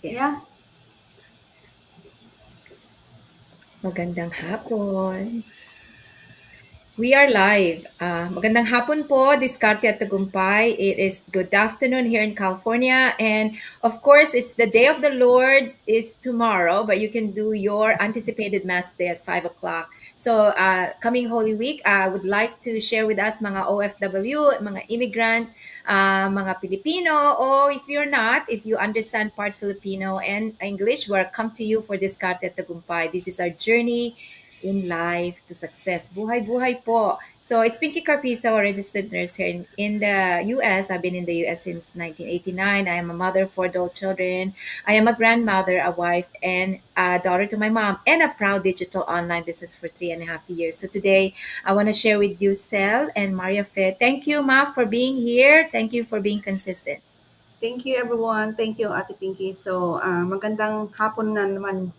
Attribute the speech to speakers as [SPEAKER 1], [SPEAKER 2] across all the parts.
[SPEAKER 1] Yeah.
[SPEAKER 2] Yes. Magandang hapon. We are live. Magandang hapon po, Diskarte at Tagumpay. It is good afternoon here in California. And of course, it's the day of the Lord is tomorrow, but you can do your anticipated Mass day at 5 o'clock. So coming Holy Week, I would like to share with us mga OFW, mga immigrants, mga Pilipino, or if you're not, if you understand part Filipino and English, welcome to you for Diskarte at Tagumpay. This is our journey in life to success. Buhay-buhay po. So it's Pinky Carpizo, a registered nurse here in the US. I've been in the US since 1989. I am a mother of four adult children. I am a grandmother, a wife, and a daughter to my mom, and a proud digital online business for 3.5 years. So today, I want to share with you Chel and Maria Fe. Thank you, Ma, for being here. Thank you for being consistent.
[SPEAKER 1] Thank you everyone. Thank you Ate Pinky. So, magandang hapon na naman.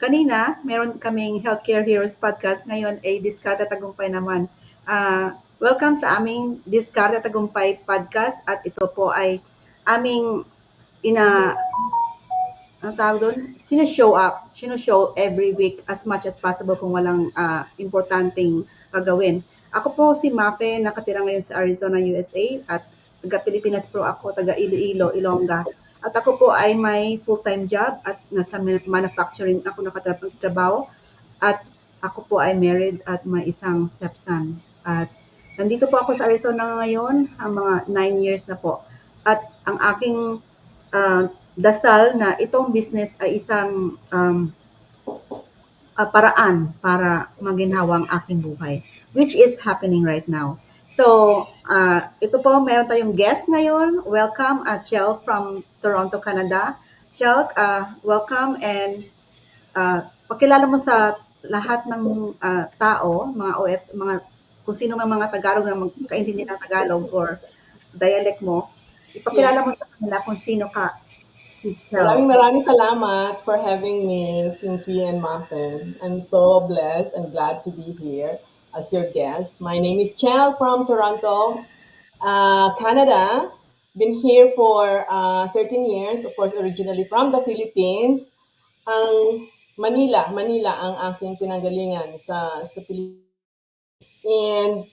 [SPEAKER 1] Kanina, meron kaming Healthcare Heroes podcast. Ngayon ay Diskarte Tagumpay naman. Welcome sa aming Diskarte Tagumpay podcast at ito po ay aming ina ang tawag doon, sino-show every week as much as possible kung walang importanteng gagawin. Ako po si Mafe, nakatira ngayon sa Arizona, USA at taga Pilipinas po ako, taga Iloilo, Ilongga. At ako po ay may full-time job at nasa manufacturing ako nakatrabaho at ako po ay married at may isang stepson. At nandito po ako sa Arizona ngayon, ang mga 9 years na po. At ang aking dasal na itong business ay isang paraan para maginhawa ang aking buhay, which is happening right now. So, ito po, meron tayong guest ngayon. Welcome, Chel from Toronto, Canada. Chel, welcome and pakilala mo sa lahat ng tao, mga OF, mga kung sino man mga Tagalog na magkaintindi ng Tagalog or dialect mo, ipakilala mo sa kanila kung sino ka, si Chel.
[SPEAKER 3] Maraming salamat for having me, Pinky and Mafe. I'm so blessed and glad to be here as your guest. My name is Chel from Toronto, Canada. Been here for 13 years, of course, originally from the Philippines. Ang Manila ang aking pinanggalingan sa Pilipinas. And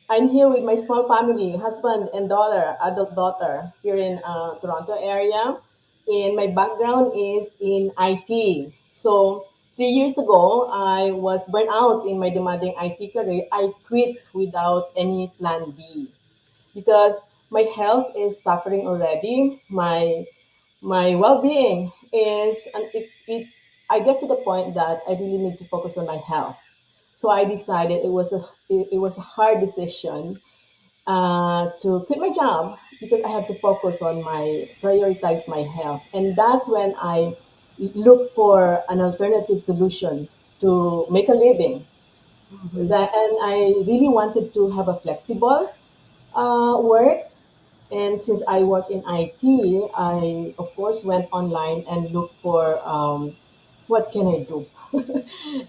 [SPEAKER 3] I'm here with my small family, husband and daughter, adult daughter, here in Toronto area. And my background is in IT. So 3 years ago, I was burnt out in my demanding IT career. I quit without any plan B because my health is suffering already. My well-being is, and I get to the point that I really need to focus on my health. So I decided it was a hard decision to quit my job because I have to focus on prioritize my health, and that's when I look for an alternative solution to make a living. And I really wanted to have a flexible work. And since I work in IT, I of course went online and looked for what can I do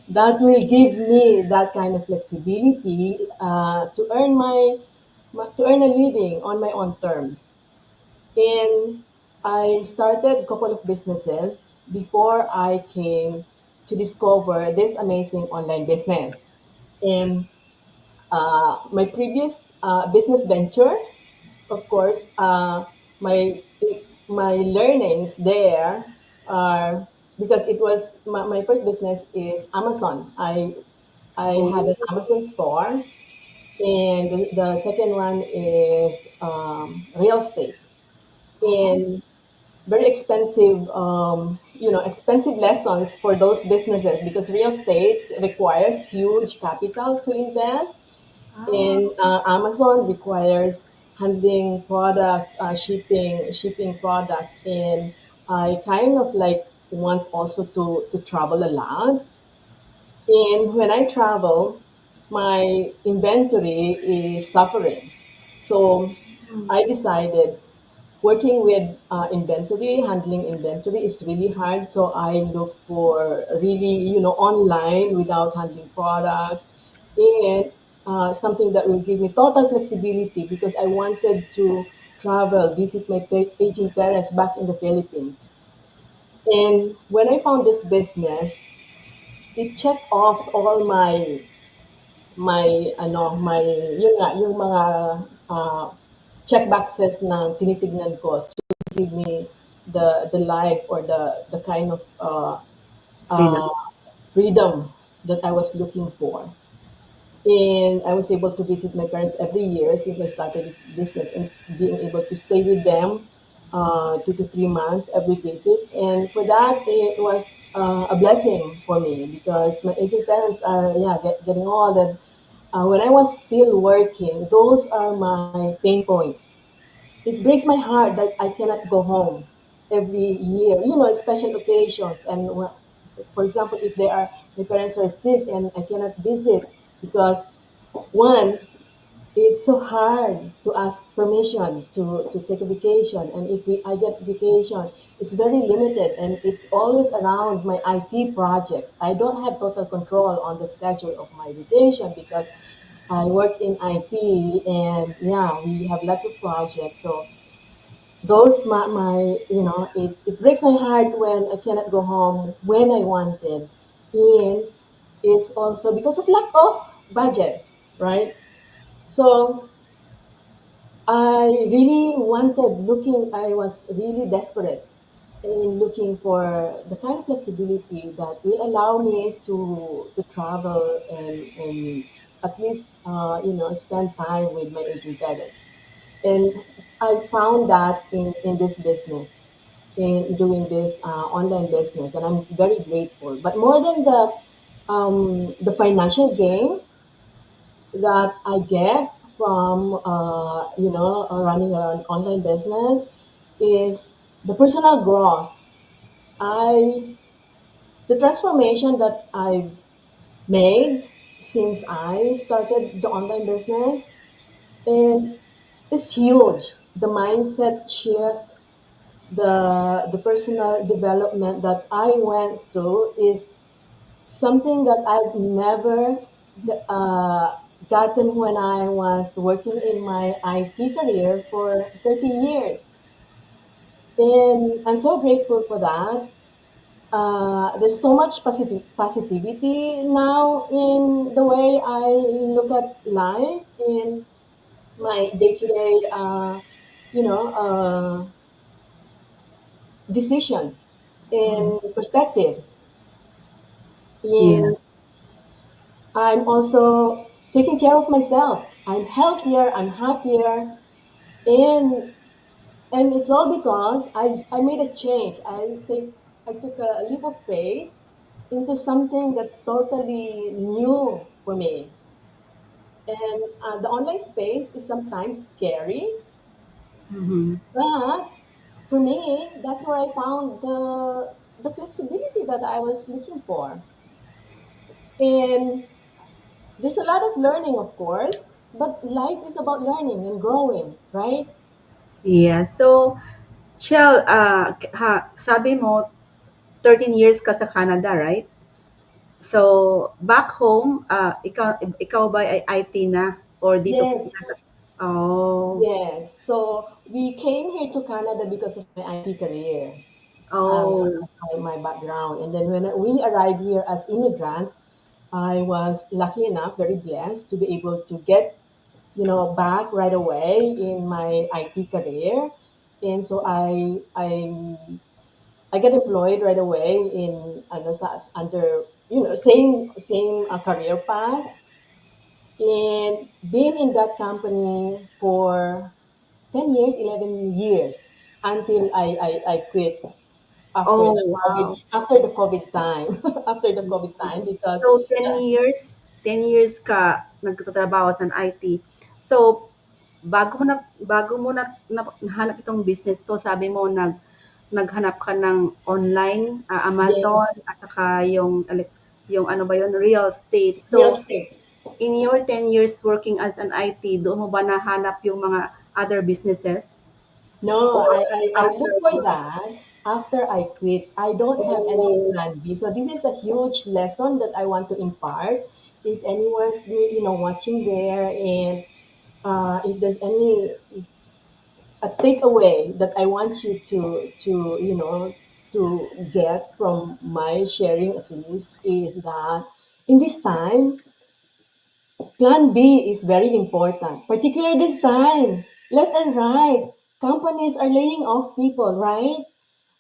[SPEAKER 3] that will give me that kind of flexibility to earn a living on my own terms. And I started a couple of businesses before I came to discover this amazing online business. And my previous business venture, of course, my learnings there are because it was my first business is Amazon. I had an Amazon store, and the second one is real estate. And very expensive, expensive lessons for those businesses because real estate requires huge capital to invest, and Amazon requires handling products, shipping products, and I kind of like want also to travel a lot. And when I travel, my inventory is suffering. So I decided working with inventory, handling inventory is really hard. So I look for really, online without handling products, and something that will give me total flexibility because I wanted to travel, visit my aging parents back in the Philippines. And when I found this business, it checked off all my yun nga, yung mga ah, check boxes na tinitignan ko to give me the life or the kind of
[SPEAKER 1] Freedom.
[SPEAKER 3] uh, freedom that I was looking for. And I was able to visit my parents every year since I started this business, and being able to stay with them 2 to 3 months every visit. And for that, it was a blessing for me because my aging parents are, yeah, getting old. And when I was still working, those are my pain points. It breaks my heart that I cannot go home every year, special occasions. And for example, if they are, my parents are sick and I cannot visit because one, it's so hard to ask permission to take a vacation. And if I get vacation, it's very limited and it's always around my IT projects. I don't have total control on the schedule of my vacation because I work in IT and yeah, we have lots of projects. So those my it breaks my heart when I cannot go home when I wanted. And it's also because of lack of budget, right? So I really I was really desperate in looking for the kind of flexibility that will allow me to travel and at least, spend time with my aging parents. And I found that in this business, in doing this online business, and I'm very grateful. But more than the financial gain that I get from running an online business is the personal growth. I The transformation that I've made since I started the online business is is huge. The mindset shift, the personal development that I went through is something that I've never uh, gotten when I was working in my IT career for 30 years. And I'm so grateful for that. There's so much positivity now in the way I look at life in my day-to-day, you know, decisions
[SPEAKER 1] Mhm.
[SPEAKER 3] and perspective.
[SPEAKER 1] Yeah.
[SPEAKER 3] And I'm also taking care of myself. I'm healthier, I'm happier, and it's all because I made a change. I took a leap of faith into something that's totally new for me. And the online space is sometimes scary,
[SPEAKER 1] Mhm.
[SPEAKER 3] but for me, that's where I found the flexibility that I was looking for. And there's a lot of learning, of course, but life is about learning and growing, right?
[SPEAKER 1] Yeah. So, Chel, sabi mo 13 years ka sa Canada, right? So, back home, ikaw ba ay IT na or dito
[SPEAKER 3] Yes,
[SPEAKER 1] nasa Oh,
[SPEAKER 3] yes. So we came here to Canada because of my IT career,
[SPEAKER 1] oh,
[SPEAKER 3] my background. And then when we arrived here as immigrants, I was lucky enough, very blessed to be able to get, back right away in my IT career. And so I got employed right away in ano, under same career path, and been in that company for 10 years, 11 years until I quit
[SPEAKER 1] oh, wow.
[SPEAKER 3] after the COVID time. After the COVID time because
[SPEAKER 1] So, 10
[SPEAKER 3] yeah,
[SPEAKER 1] years, 10 years ka nagtatrabaho sa IT. So, bago mo na nahanap itong business 'to, sabi mo naghanap ka ng online,
[SPEAKER 3] yes,
[SPEAKER 1] Amazon at saka yung ano ba yun, real estate.
[SPEAKER 3] real
[SPEAKER 1] So,
[SPEAKER 3] estate.
[SPEAKER 1] in your 10 years working as an IT, doon mo ba nahanap yung mga other businesses?
[SPEAKER 3] No,
[SPEAKER 1] Or
[SPEAKER 3] I
[SPEAKER 1] after
[SPEAKER 3] look for
[SPEAKER 1] you
[SPEAKER 3] that after I quit. I don't have any
[SPEAKER 1] oh,
[SPEAKER 3] plan B. So this is a huge lesson that I want to impart. If anyone's watching there, and if there's any a takeaway that I want you to to get from my sharing at least is that in this time, plan B is very important, particularly this time. Left and right, companies are laying off people, right?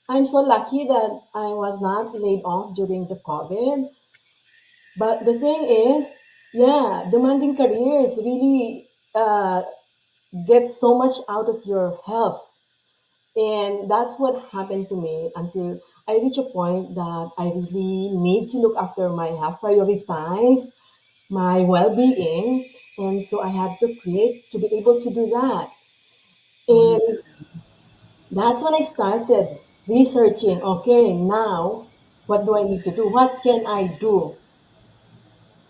[SPEAKER 3] I'm so lucky that I was not laid off during the COVID. But the thing is, yeah, demanding careers really get so much out of your health. And that's what happened to me until I reach a point that I really need to look after my health, prioritize my well-being. And so I had to create to be able to do that.
[SPEAKER 1] Oh, yeah.
[SPEAKER 3] And that's when I started researching, okay, now what do I need to do? What can I do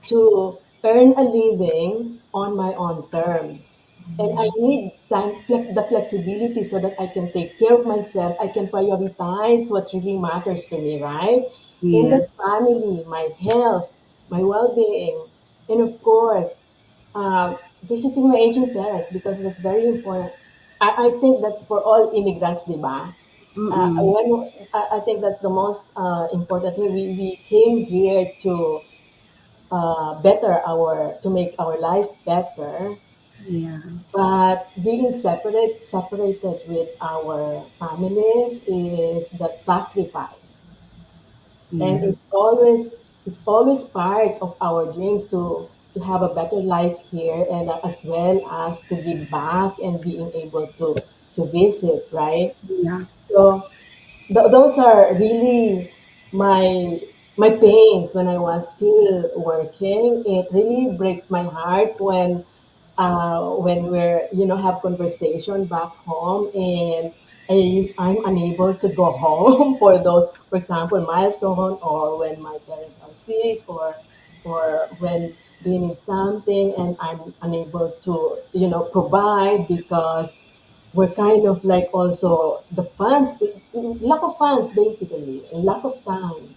[SPEAKER 3] to earn a living on my own terms? And I need the flexibility so that I can take care of myself. I can prioritize what really matters to me, right? And
[SPEAKER 1] Yes.
[SPEAKER 3] that's family, my health, my well-being, and of course, visiting my aging parents because that's very important. I think that's for all immigrants, di ba?
[SPEAKER 1] Mm-mm.
[SPEAKER 3] I think that's the most important thing. We came here to to make our life better,
[SPEAKER 1] Yeah.
[SPEAKER 3] but being separated with our families is the sacrifice. And
[SPEAKER 1] Yeah.
[SPEAKER 3] it's always part of our dreams to have a better life here and as well as to give back and being able to visit, right?
[SPEAKER 1] Yeah.
[SPEAKER 3] So those are really my my pains when I was still working. It really breaks my heart when we're have conversation back home and I'm unable to go home for those, for example, milestone or when my parents are sick or when they need something and I'm unable to provide because we're kind of like also the funds, lack of funds basically, and lack of time.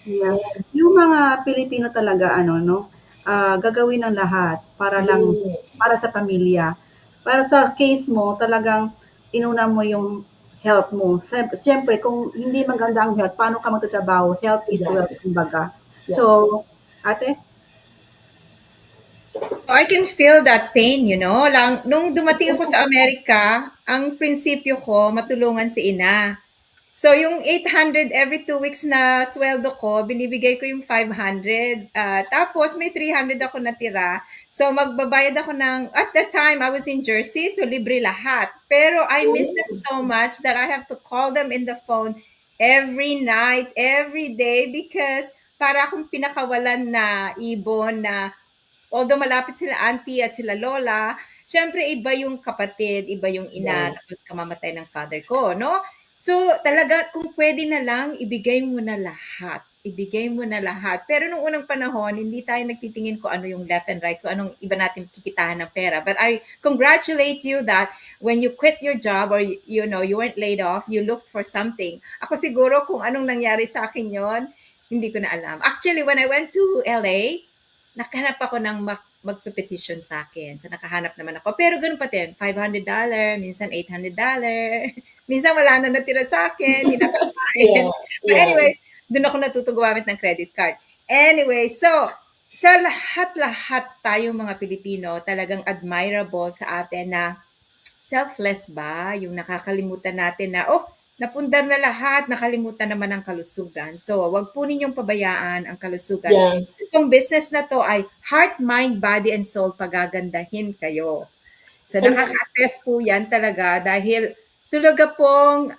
[SPEAKER 1] Yeah.
[SPEAKER 3] And
[SPEAKER 1] Yung mga Pilipino talaga ano 'no, gagawin ng lahat para lang
[SPEAKER 3] yes,
[SPEAKER 1] para sa pamilya. Para sa case mo talagang inuna mo yung health mo. Siyempre kung hindi maganda ang health, paano ka magtatrabaho? Health is wealth
[SPEAKER 3] exactly.
[SPEAKER 1] kumbaga.
[SPEAKER 3] Yeah.
[SPEAKER 1] So, ate?
[SPEAKER 2] So I can feel that pain, nung dumating ako sa Amerika, ang prinsipyo ko, matulungan si ina. So, yung 800 every 2 weeks na sweldo ko, binibigay ko yung 500. Tapos, may 300 ako natira. So, magbabayad ako ng, at that time, I was in Jersey, so libre lahat. Pero I miss them so much that I have to call them in the phone every night, every day, because para akong pinakawalan na ibon na although malapit sila auntie at sila lola, syempre iba yung kapatid, iba yung ina,
[SPEAKER 3] Yeah.
[SPEAKER 2] tapos kamamatay ng father ko, no? So, talaga, kung pwede na lang, ibigay mo na lahat. Ibigay mo na lahat. Pero nung unang panahon, hindi tayo nagtitingin ko ano yung left and right, kung anong iba natin kikitahan ng pera. But I congratulate you that when you quit your job or, you weren't laid off, you looked for something. Ako siguro kung anong nangyari sa akin yon hindi ko na alam. Actually, when I went to LA, nakahanap ako ng magpe-petition sa akin. So, nakahanap naman ako. Pero ganun pa din, $500, minsan $800. Minsan wala na natira sa akin, hindi
[SPEAKER 3] Yeah.
[SPEAKER 2] nakakain. But
[SPEAKER 3] Yeah.
[SPEAKER 2] anyways, doon ako natuto gumamit ng credit card. Anyway, so, sa lahat-lahat tayong mga Pilipino, talagang admirable sa atin na selfless ba? Yung nakakalimutan natin na, oh, napundar na lahat, nakalimutan naman ang kalusugan. So, wag po ninyong pabayaan ang kalusugan.
[SPEAKER 3] Yeah.
[SPEAKER 2] Itong business na to ay heart, mind, body, and soul, pagagandahin kayo. So,
[SPEAKER 3] And
[SPEAKER 2] nakaka-attest po yan talaga dahil talaga pong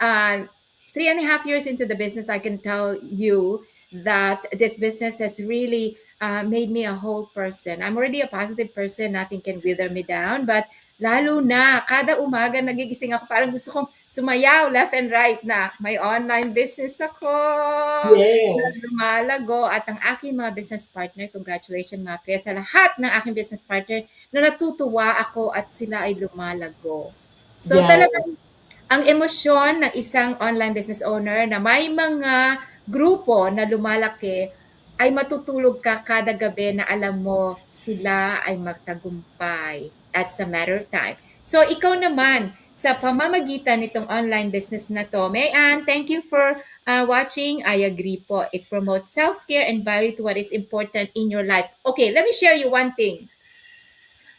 [SPEAKER 2] 3.5 years into the business, I can tell you that this business has really made me a whole person. I'm already a positive person. Nothing can wither me down. But lalo na, kada umaga nagigising ako, parang gusto kong sumayaw left and right na may online business ako na
[SPEAKER 3] yes.
[SPEAKER 2] lumalago at ang aking mga business partner, congratulations Mafe, sa lahat ng aking business partner na natutuwa ako at sila ay lumalago. So
[SPEAKER 3] Yeah.
[SPEAKER 2] talagang ang emosyon ng isang online business owner na may mga grupo na lumalaki ay matutulog ka kada gabi na alam mo sila ay magtagumpay at sa matter of time. So ikaw naman, sa pamamagitan nitong online business na to, Mary Ann, thank you for watching, I agree po. It promotes self-care and value to what is important in your life. Okay, let me share you one thing.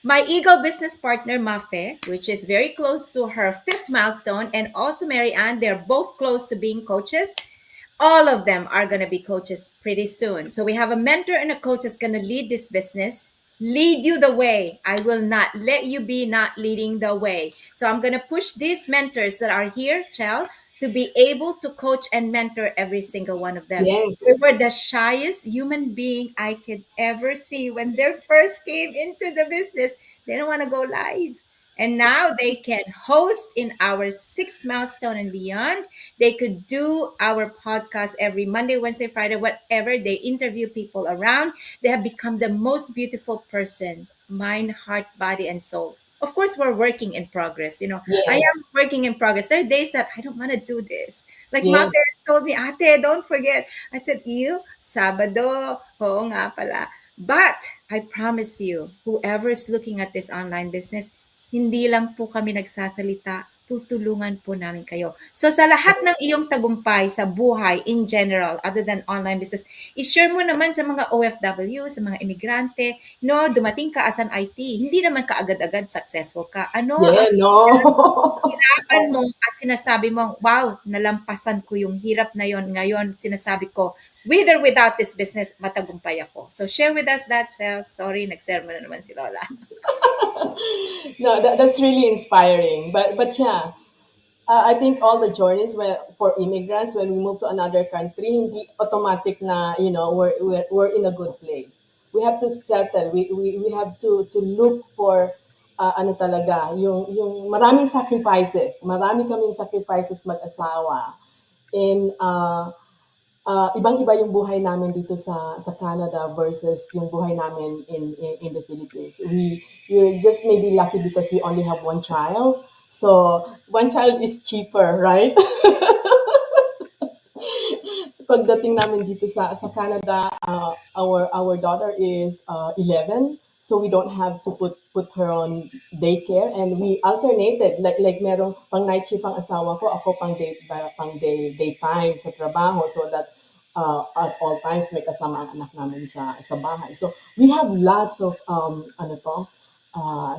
[SPEAKER 2] My Eagle business partner, Mafe, which is very close to her fifth milestone, and also Mary Ann, they're both close to being coaches. All of them are going to be coaches pretty soon. So we have a mentor and a coach that's going to lead this business, lead you the way. I will not let you be not leading the way. So I'm going to push these mentors that are here, Chel, to be able to coach and mentor every single one of them.
[SPEAKER 3] Yes,
[SPEAKER 2] They were the shyest human being I could ever see when they first came into the business. They don't want to go live. And now they can host in our sixth milestone and beyond. They could do our podcast every Monday, Wednesday, Friday, whatever. They interview people around. They have become the most beautiful person, mind, heart, body, and soul. Of course, we're working in progress. I
[SPEAKER 3] yes,
[SPEAKER 2] am working in progress. There are days that I don't want to do this. Like
[SPEAKER 3] yes,
[SPEAKER 2] Mafia told me, Ate, don't forget. I said, Ew, Sabado. Oo nga pala. But I promise you, whoever's looking at this online business, hindi lang po kami nagsasalita, tutulungan po namin kayo. So sa lahat ng iyong tagumpay sa buhay in general, other than online business, i-share mo naman sa mga OFW, sa mga emigrante, dumating ka as an IT, hindi naman kaagad-agad successful ka. Ano ang
[SPEAKER 3] yeah, no.
[SPEAKER 2] hirapan mo at sinasabi mo, wow, nalampasan ko yung hirap na yon. Ngayon, sinasabi ko, with or without this business, matagumpay ako. So share with us that, Sel. Sorry, nag-sermon na naman si Lola.
[SPEAKER 3] No, that's really inspiring. But yeah, I think all the journeys for immigrants when we move to another country, hindi automatic na we're in a good place. We have to settle. We have to look for ano talaga yung maraming sacrifices. Marami kaming sacrifices mag-asawa. And ibang-iba yung buhay namin dito sa Canada versus yung buhay namin in the Philippines. We're just maybe lucky because we only have one child. So, one child is cheaper, right? Pagdating namin dito sa Canada, our daughter is 11. So we don't have to put her on daycare, and we alternated like merong pang night shift ang asawa ko, ako daytime sa trabaho, so that at all times may kasama ang anak namin sa bahay. So we have lots of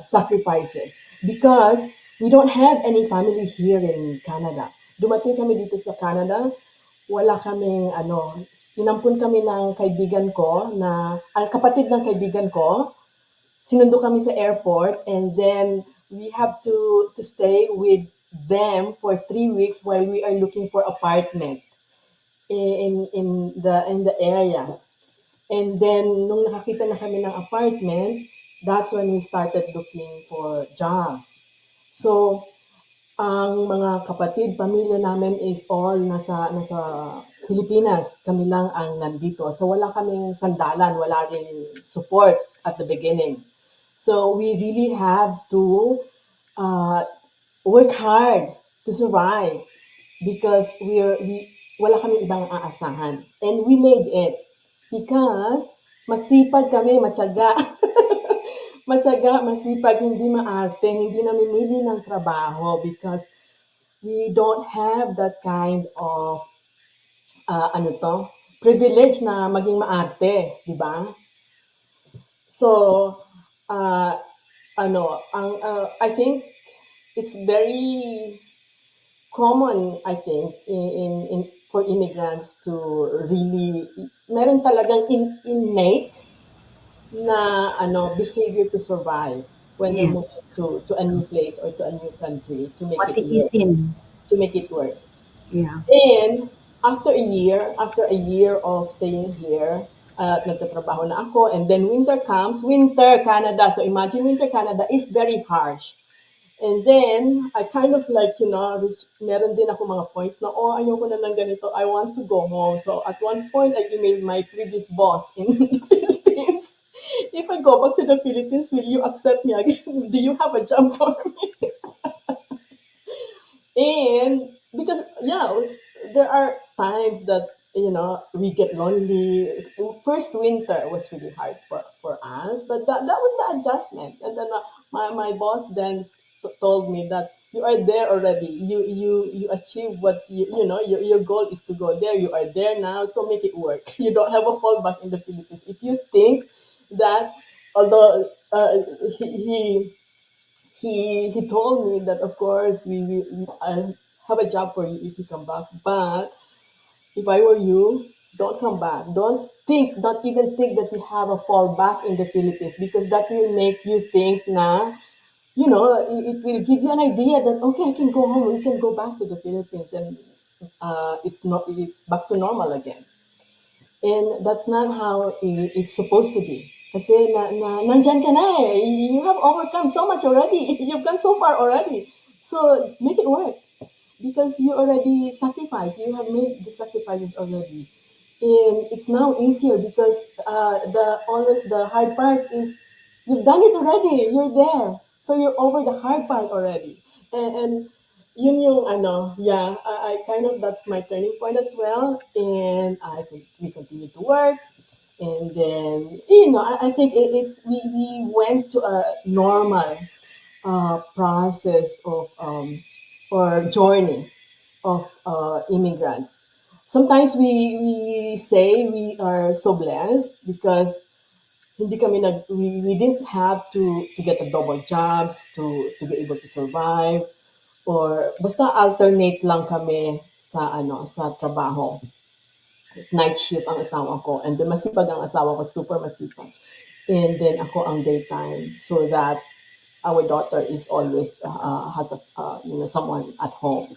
[SPEAKER 3] sacrifices because we don't have any family here in Canada. Dumating kami dito sa Canada, wala kaming inampun kami ng kaibigan ko ang kapatid ng kaibigan ko, sinundo kami sa airport, and then we have to stay with them for 3 weeks while we are looking for apartment in the area. And then nung nakakita na kami ng apartment, that's when we started looking for jobs. So ang mga kapatid, pamilya namin is all nasa Pilipinas. Kami lang ang nandito. So wala kaming sandalan, wala ring support at the beginning. So we really have to uh, work hard to survive because wala kaming ibang aasahan. And we made it because masipag kami, matyaga. Matyaga, masipag, hindi maarte, hindi namimili ng trabaho because we don't have that kind of privilege na maging maarte, di ba? So, uh, I think it's very common, I think, in for immigrants to really, meron talagang innate na behavior to survive when we
[SPEAKER 1] Yes,
[SPEAKER 3] move to a new place or to a new country
[SPEAKER 1] matiisin.
[SPEAKER 3] to make it work.
[SPEAKER 1] Yeah.
[SPEAKER 3] And after a year of staying here, nagtatrabaho na ako, and then winter comes, winter Canada. So imagine winter Canada is very harsh. And then, I kind of like, meron din ako mga points na, oh, ayoko na ng ganito, I want to go home. So at one point, I emailed my previous boss in the Philippines. If I go back to the Philippines, will you accept me again? Do you have a job for me? And because there are times that we get lonely. First winter was really hard for us, but that was the adjustment. And then my boss then told me that You are there already. You achieve what you know. Your goal is to go there. You are there now, so make it work. You don't have a fallback in the Philippines. If you think that, although he told me that of course we I have a job for you if you come back, but if I were you, don't come back. Don't even think that you have a fallback in the Philippines, because that will make you think na, it will give you an idea that, okay, I can go home, we can go back to the Philippines, and it's back to normal again. And that's not how it's supposed to be. Kasi nandyan ka na eh. You have overcome so much already. You've gone so far already. So make it work, because you already sacrificed. You have made the sacrifices already. And it's now easier because the hard part is you've done it already. You're there. So you're over the hard part already. And yun yung ano, yeah, I kind of, that's my turning point as well. And we continue to work. And then, I think we went to a normal process of or journey of immigrants. Sometimes we say we are so blessed because hindi kami we didn't have to get a double jobs to be able to survive, or basta alternate lang kami sa trabaho. Night shift ang asawa ko, and then masipag ang asawa ko, super masipag. And then ako ang daytime, so that our daughter is always has someone at home.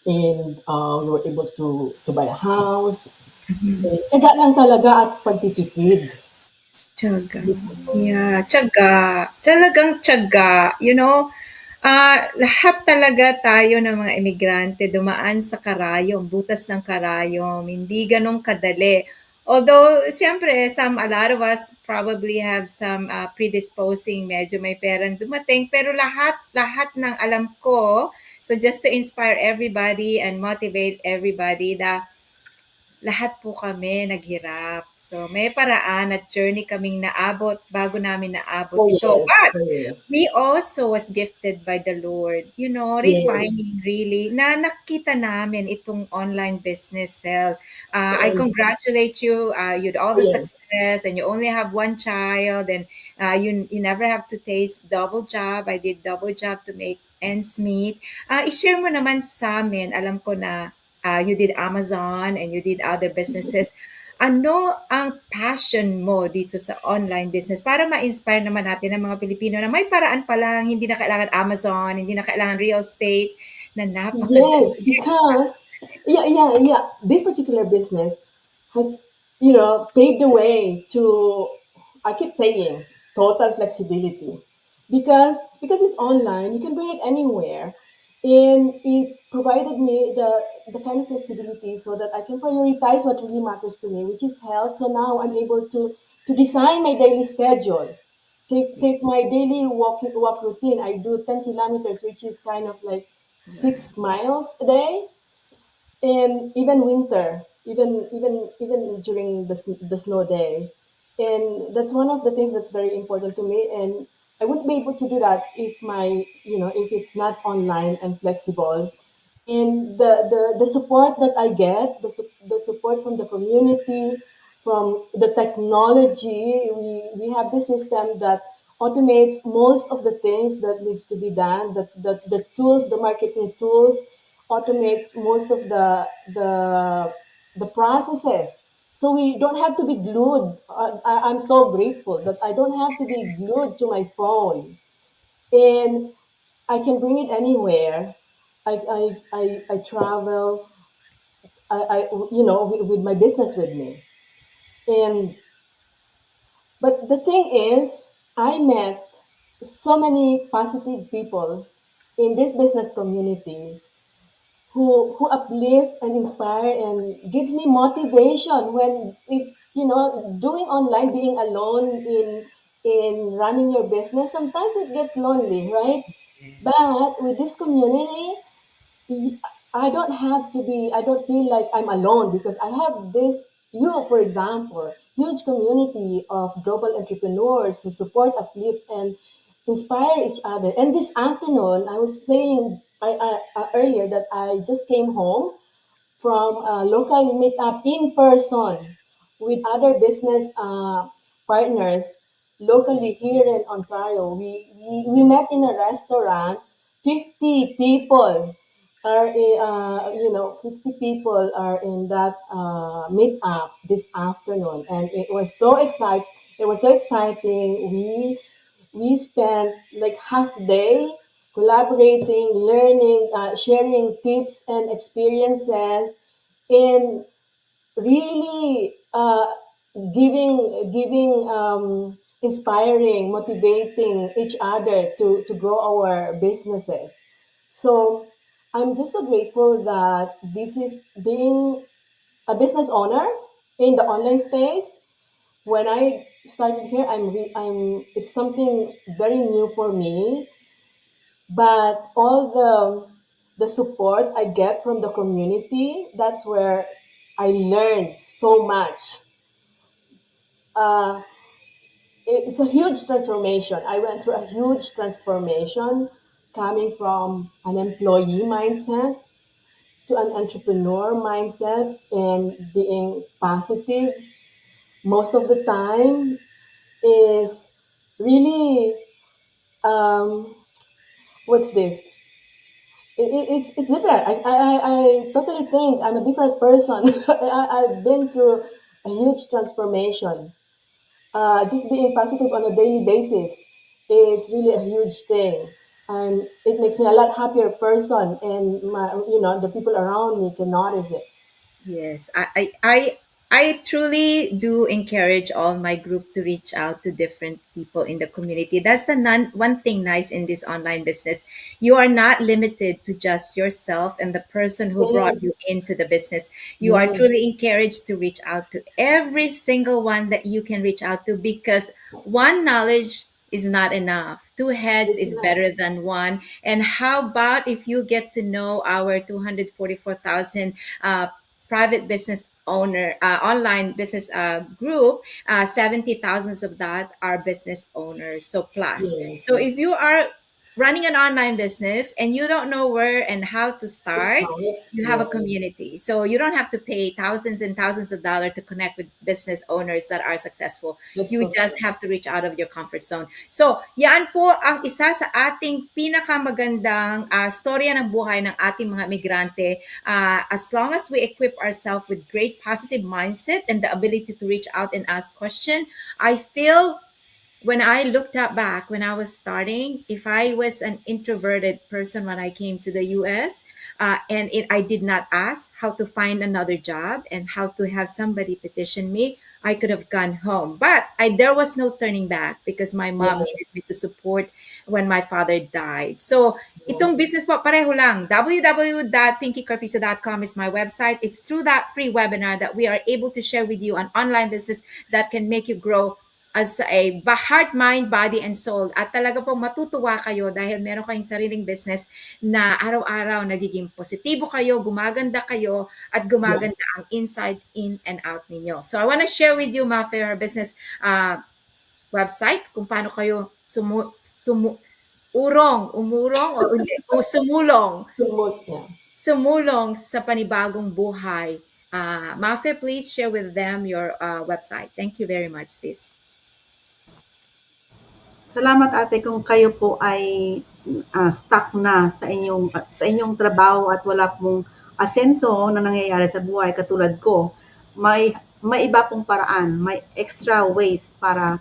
[SPEAKER 3] And we were able to buy a house. Eh, tiyaga lang talaga at pagtitipid.
[SPEAKER 2] Tiyaga. Yeah, tiyaga. Talagang tiyaga. Lahat talaga tayo ng mga emigrante dumaan sa karayom, butas ng karayom. Hindi ganun kadali. Although, siyempre, a lot of us probably have some predisposing, medyo may perang dumating. Pero lahat ng alam ko, so just to inspire everybody and motivate everybody, lahat po kami naghirap. So, may paraan at journey kaming naabot bago namin naabot
[SPEAKER 3] Oh
[SPEAKER 2] ito.
[SPEAKER 3] yes,
[SPEAKER 2] But,
[SPEAKER 3] oh yes.
[SPEAKER 2] we also was gifted by the Lord,
[SPEAKER 3] Yes.
[SPEAKER 2] refining really, na nakita namin itong online business sell. I
[SPEAKER 3] And,
[SPEAKER 2] congratulate you. You had all
[SPEAKER 3] oh
[SPEAKER 2] the
[SPEAKER 3] yes.
[SPEAKER 2] success and you only have one child and you never have to taste double job. I did double job to make ends meet. I-share mo naman sa amin, alam ko na you did Amazon and you did other businesses. Ano ang passion mo dito sa online business para ma-inspire naman natin ang mga Pilipino na may paraan pa lang, hindi na kailangan Amazon, hindi na kailangan real estate, na napakadali.
[SPEAKER 3] Yes, because yeah. This particular business has, paved the way to, I keep saying, total flexibility. Because it's online, you can bring it anywhere. And it provided me the kind of flexibility so that I can prioritize what really matters to me, which is health. So now I'm able to design my daily schedule. Take my daily walk routine. I do 10 kilometers, which is kind of like 6 miles a day. And even winter, even during the snow day. And that's one of the things that's very important to me. And I wouldn't be able to do that if it's not online and flexible. And the support that I get, the support from the community, from the technology, we have this system that automates most of the things that needs to be done. The tools, the marketing tools, automates most of the processes. So we don't have to be glued. I'm so grateful that I don't have to be glued to my phone, and I can bring it anywhere. I travel. With my business with me. And but the thing is, I met so many positive people in this business community who uplifts and inspire and gives me motivation when doing online, being alone in running your business, sometimes it gets lonely, right? But with this community, I don't feel like I'm alone because I have for example, huge community of global entrepreneurs who support, uplift, inspire each other. And this afternoon, I was saying earlier that I just came home from a local meetup in person with other business partners locally here in Ontario. We met in a restaurant. 50 people 50 people are in that meetup this afternoon, and it was so exciting. We spent like half day collaborating, learning, sharing tips and experiences, and really giving inspiring, motivating each other to grow our businesses. So I'm just so grateful that this is being a business owner in the online space. When I started here, I'm it's something very new for me, but all the support I get from the community, that's where I learned so much. Uh, it's a huge transformation. I went through a huge transformation coming from an employee mindset to an entrepreneur mindset and being positive most of the time is really what's this? It's different. I totally think I'm a different person. I've been through a huge transformation. Just being positive on a daily basis is really a huge thing, and it makes me a lot happier person. And the people around me can notice it.
[SPEAKER 2] Yes, I truly do encourage all my group to reach out to different people in the community. That's one thing nice in this online business. You are not limited to just yourself and the person who brought
[SPEAKER 3] Yes,
[SPEAKER 2] you into the business. You are
[SPEAKER 3] yes,
[SPEAKER 2] truly encouraged to reach out to every single one that you can reach out to, because one knowledge is not enough. Two heads
[SPEAKER 3] it's
[SPEAKER 2] is
[SPEAKER 3] not.
[SPEAKER 2] better than one. And how about if you get to know our 244,000 private business owner online business group, 70 thousands of that are business owners, so plus.
[SPEAKER 3] Yes,
[SPEAKER 2] So
[SPEAKER 3] yes.
[SPEAKER 2] if you are running an online business and you don't know where and how to
[SPEAKER 3] It's
[SPEAKER 2] start,
[SPEAKER 3] hard.
[SPEAKER 2] you have a
[SPEAKER 3] Yes,
[SPEAKER 2] community, so you don't have to pay thousands and thousands of dollars to connect with business owners that are successful.
[SPEAKER 3] that's
[SPEAKER 2] You
[SPEAKER 3] so
[SPEAKER 2] just
[SPEAKER 3] true.
[SPEAKER 2] have to reach out of your comfort zone. So yan po ang isa sa ating pinakamagandang storya ng buhay ng ating mga migrante. As long as we equip ourselves with great positive mindset and the ability to reach out and ask questions, I feel when I looked up back when I was starting, if I was an introverted person when I came to the US, I did not ask how to find another job and how to have somebody petition me, I could have gone home. But there was no turning back because my mom
[SPEAKER 3] Yeah,
[SPEAKER 2] needed me to support when my father died. So
[SPEAKER 3] yeah,
[SPEAKER 2] itong business po, pareho lang. www.pinkycarpizo.com is my website. It's through that free webinar that we are able to share with you an online business that can make you grow as a heart, mind, body, and soul. At talaga pong matutuwa kayo dahil meron kayong sariling business na araw-araw nagiging positibo kayo, gumaganda kayo, at
[SPEAKER 3] yeah.
[SPEAKER 2] gumaganda ang inside, in, and out ninyo. So I want to share with you, Mafe, our business website, kung paano kayo umurong, o hindi, o
[SPEAKER 3] Sumut, yeah.
[SPEAKER 2] sumulong sa panibagong buhay. Mafe, please share with them your website. Thank you very much, sis.
[SPEAKER 1] Salamat ate kung kayo po ay stuck na sa inyong trabaho at wala pong asenso na nangyayari sa buhay katulad ko. May iba pong paraan, may extra ways para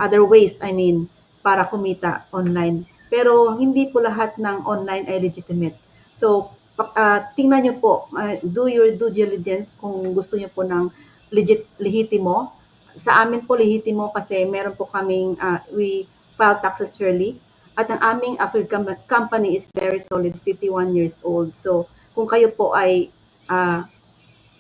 [SPEAKER 1] other ways, I mean, para kumita online. Pero hindi po lahat ng online ay legitimate. So, tingnan nyo po, do your due diligence kung gusto nyo po ng lehitimo. Sa amin po lehitimo kasi meron po kaming, we file taxes yearly. At ang aming company is very solid, 51 years old. So, kung kayo po ay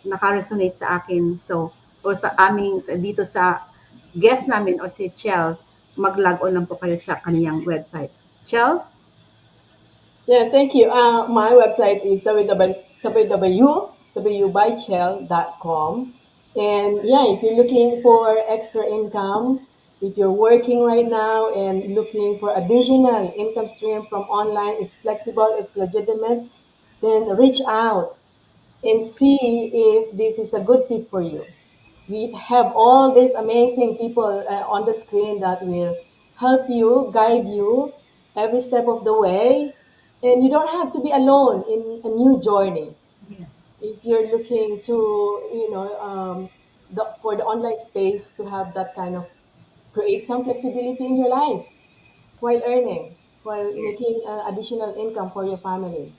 [SPEAKER 1] naka-resonate sa akin, so, or sa aming, dito sa guest namin o si Chel, mag-log on lang po kayo sa kaniyang website. Chel?
[SPEAKER 3] Yeah, thank you. My website is www.bychel.com. And yeah, if you're looking for extra income, If you're working right now and looking for additional income stream from online, it's flexible, it's legitimate, then reach out and see if this is a good fit for you. We have all these amazing people on the screen that will help you, guide you every step of the way. And you don't have to be alone in a new journey.
[SPEAKER 1] Yes.
[SPEAKER 3] If you're looking to, for the online space to have that kind of create some flexibility in your life while earning, while
[SPEAKER 2] Yeah.
[SPEAKER 3] making additional income for your family.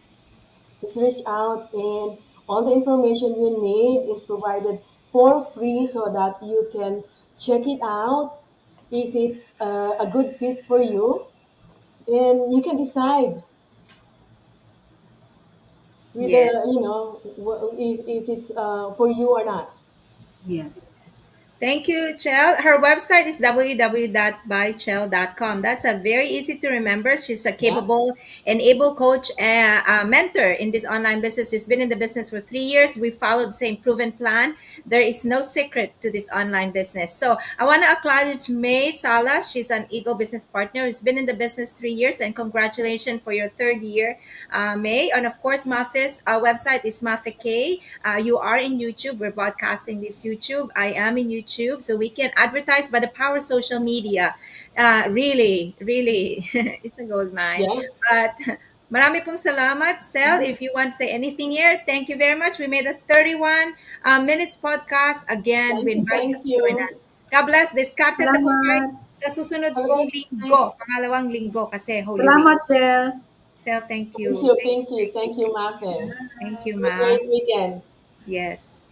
[SPEAKER 3] Just reach out, and all the information you need is provided for free so that you can check it out if it's a good fit for you, and you can decide whether
[SPEAKER 2] Yes.
[SPEAKER 3] if it's for you or not.
[SPEAKER 1] Yes.
[SPEAKER 2] Thank you, Chel. Her website is www.bychel.com. That's a very easy to remember. She's a
[SPEAKER 3] Yeah,
[SPEAKER 2] capable and able coach and mentor in this online business. She's been in the business for 3 years. We followed the same proven plan. There is no secret to this online business. So I want to acknowledge May Salas. She's an Eagle business partner who's been in the business 3 years. And congratulations for your third year, May. And of course, Mafe's website is Mafe K. You are in YouTube. We're broadcasting this YouTube. I am in YouTube, so we can advertise by the power of social media. Really, really, it's a gold mine.
[SPEAKER 3] yeah.
[SPEAKER 2] But marami pong salamat, Sel. If you want to say anything here, thank you very much. We made a 31 minutes podcast. Again, we
[SPEAKER 3] Thank you,
[SPEAKER 2] invite you
[SPEAKER 3] thank
[SPEAKER 2] to join
[SPEAKER 3] you.
[SPEAKER 2] us. God bless. Diskarte tagumpay
[SPEAKER 1] Salamat.
[SPEAKER 2] sa susunod
[SPEAKER 3] Have a
[SPEAKER 2] pong
[SPEAKER 3] good night.
[SPEAKER 2] linggo, pangalawang linggo kasi Holy Week.
[SPEAKER 1] Salamat, Chel.
[SPEAKER 2] Sel, thank
[SPEAKER 3] Thank
[SPEAKER 2] you.
[SPEAKER 3] you,
[SPEAKER 2] Thank you,
[SPEAKER 3] thank you,
[SPEAKER 2] thank you,
[SPEAKER 3] thank you,
[SPEAKER 2] thank you.
[SPEAKER 3] Mafe.
[SPEAKER 2] Thank you,
[SPEAKER 3] Have a
[SPEAKER 2] Ma.
[SPEAKER 3] great weekend.
[SPEAKER 2] Yes.